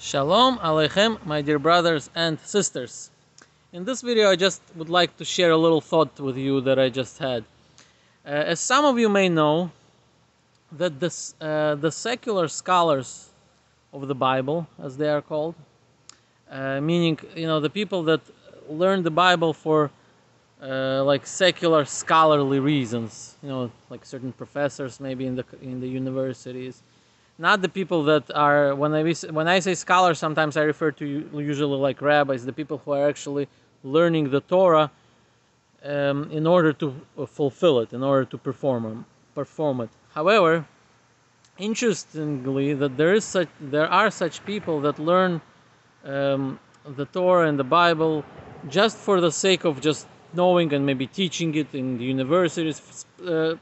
Shalom Aleichem, my dear brothers and sisters. In this video I just would like to share a little thought with you that I just had. As some of you may know, that the secular scholars of the Bible, as they are called, meaning the people that learn the Bible for like secular scholarly reasons, like certain professors maybe in the universities. Not the people that are, when I say scholars, sometimes I refer to usually like rabbis, the people who are actually learning the Torah in order to fulfill it, in order to perform it. However, interestingly, that there are such people that learn the Torah and the Bible just for the sake of just knowing and maybe teaching it in the universities,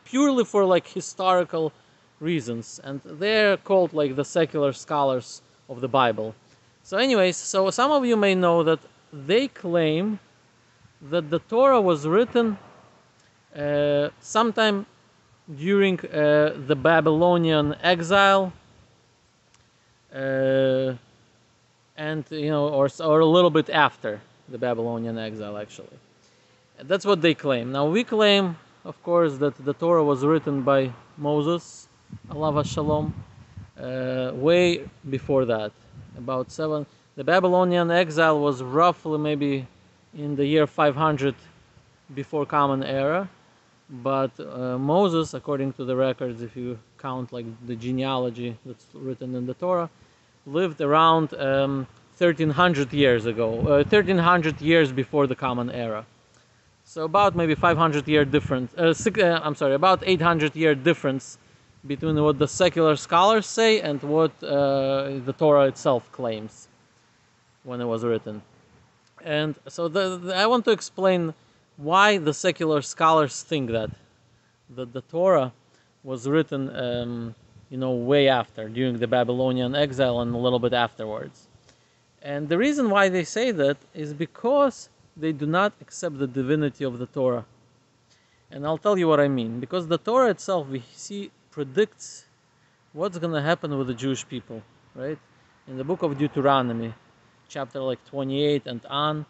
purely for like historical reasons, and they're called like the secular scholars of the Bible. So anyways, so some of you may know that they claim that the Torah was written sometime during the Babylonian exile, and or a little bit after the Babylonian exile, actually. That's what they claim. Now we claim, of course, that the Torah was written by Moses, alav shalom, way before that, about 7. The Babylonian exile was roughly maybe in the year 500 before Common Era, but Moses, according to the records, if you count like the genealogy that's written in the Torah, lived around 1300 years ago, 1300 years before the Common Era. So about maybe 500 year difference, about 800 year difference between what the secular scholars say and what the Torah itself claims when it was written. And so I want to explain why the secular scholars think that the Torah was written, way after, during the Babylonian exile and a little bit afterwards. And the reason why they say that is because they do not accept the divinity of the Torah. And I'll tell you what I mean. Because the Torah itself, we see, predicts what's going to happen with the Jewish people, right? In the book of Deuteronomy, chapter like 28 and on,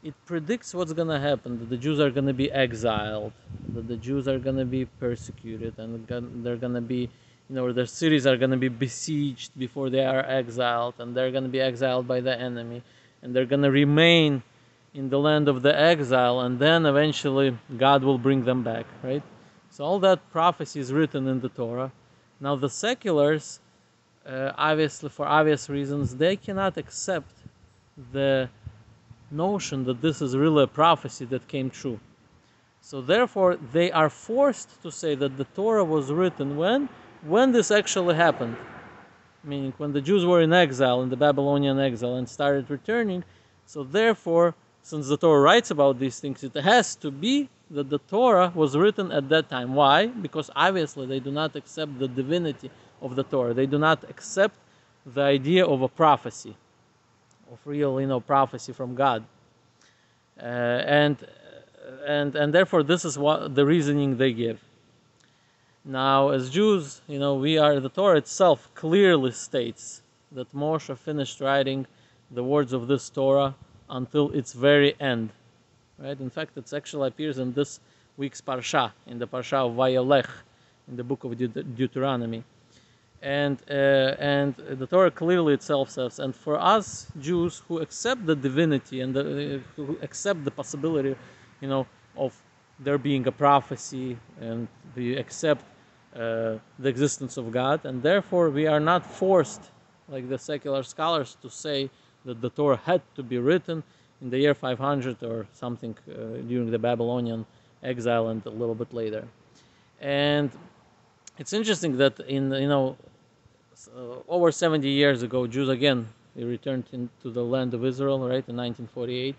it predicts what's going to happen, that the Jews are going to be exiled, that the Jews are going to be persecuted, and they're going to be, their cities are going to be besieged before they are exiled, and they're going to be exiled by the enemy, and they're going to remain in the land of the exile, and then eventually God will bring them back, right? So all that prophecy is written in the Torah. Now the seculars, obviously for obvious reasons, they cannot accept the notion that this is really a prophecy that came true. So therefore they are forced to say that the Torah was written when this actually happened. Meaning when the Jews were in exile, in the Babylonian exile, and started returning. So therefore, since the Torah writes about these things, it has to be that the Torah was written at that time. Why? Because obviously they do not accept the divinity of the Torah. They do not accept the idea of a prophecy, of real, prophecy from God. And therefore this is what the reasoning they give. Now, as Jews, the Torah itself clearly states that Moshe finished writing the words of this Torah until its very end, right? In fact, it actually appears in this week's parsha, in the parsha of Vayelech, in the book of Deuteronomy, and the Torah clearly itself says, and for us Jews who accept the divinity and who accept the possibility, of there being a prophecy, and we accept the existence of God, and therefore we are not forced, like the secular scholars, to say that the Torah had to be written in the year 500 or something during the Babylonian exile and a little bit later. And it's interesting that in over 70 years ago, Jews again returned into the land of Israel, right, in 1948.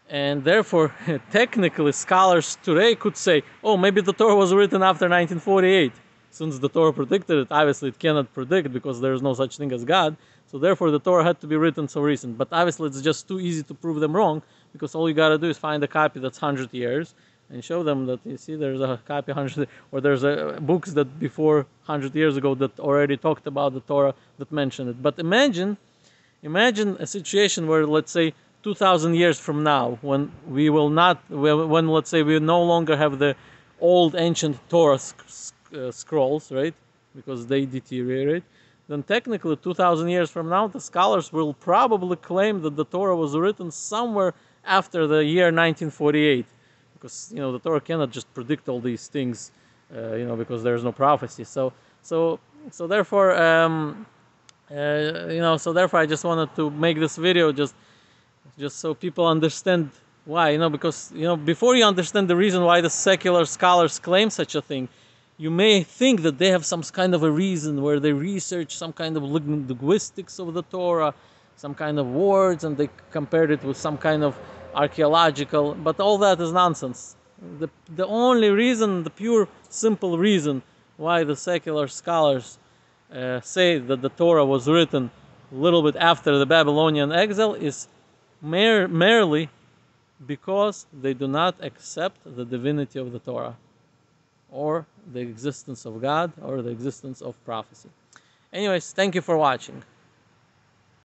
And therefore, technically, scholars today could say, oh, maybe the Torah was written after 1948. Since the Torah predicted it, obviously it cannot predict because there is no such thing as God. So therefore, the Torah had to be written so recent. But obviously, it's just too easy to prove them wrong, because all you got to do is find a copy that's 100 years and show them that, you see, there's a copy 100, or there's books that before 100 years ago that already talked about the Torah that mentioned it. But imagine Imagine a situation where, let's say, 2,000 years from now, when we will not, when let's say we no longer have the old ancient Torah scrolls, right? Because they deteriorate. Then technically, 2,000 years from now, the scholars will probably claim that the Torah was written somewhere after the year 1948, because the Torah cannot just predict all these things, because there's no prophecy. So therefore, so therefore, I just wanted to make this video just so people understand why. Because before you understand the reason why the secular scholars claim such a thing, you may think that they have some kind of a reason where they research some kind of linguistics of the Torah, some kind of words, and they compared it with some kind of archaeological, but all that is nonsense. The only reason, the pure, simple reason why the secular scholars say that the Torah was written a little bit after the Babylonian exile is merely because they do not accept the divinity of the Torah, or the existence of God, or the existence of prophecy. Anyways, thank you for watching.